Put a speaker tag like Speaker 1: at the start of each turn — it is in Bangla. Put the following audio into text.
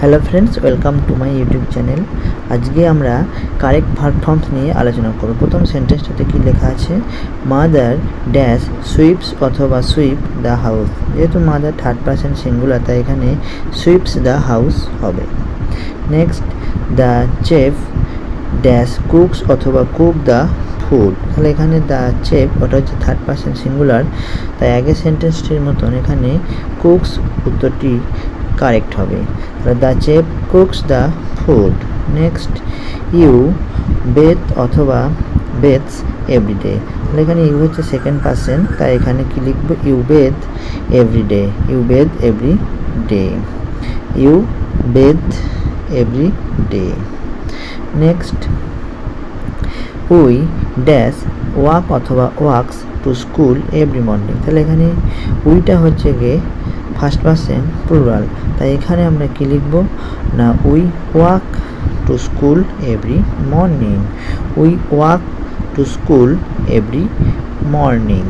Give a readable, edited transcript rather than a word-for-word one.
Speaker 1: Hello friends, welcome to my YouTube channel. আজকে আমরা কারেক্ট ভার্ব ফর্মস নিয়ে আলোচনা করব। প্রথম সেন্টেন্সটাতে কি লেখা আছে? মাদার ড্যাশ সুইপস অথবা সুইপ দ্য হাউস। যেহেতু মাদার থার্ড পারসন সিঙ্গুলার, তাই এখানে সুইপস দ্য হাউস হবে। Next, the chef dash cooks অথবা কুক দ্য ফুড। তাহলে এখানে দ্য চেফ ওটা হচ্ছে থার্ড পারসন সিঙ্গুলার, তাই আগের সেন্টেন্সটির মতন এখানে কুকস উত্তরটি কারেক্ট হবে। তাহলে the chef cooks the food. Next, you bathe অথবা বেথস এভরিডে। তাহলে এখানে ইউ হচ্ছে সেকেন্ড পারসন, তাই এখানে কি লিখব? You bathe everyday. You bathe every day. You bathe every day. Next, we dash walk অথবা walks to school every morning. তাহলে এখানে উইটা হচ্ছে গিয়ে ফার্স্ট পারসন প্লুরাল, তাই এখানে আমরা কি লিখব? না, we walk two school every morning. We walk two school every morning.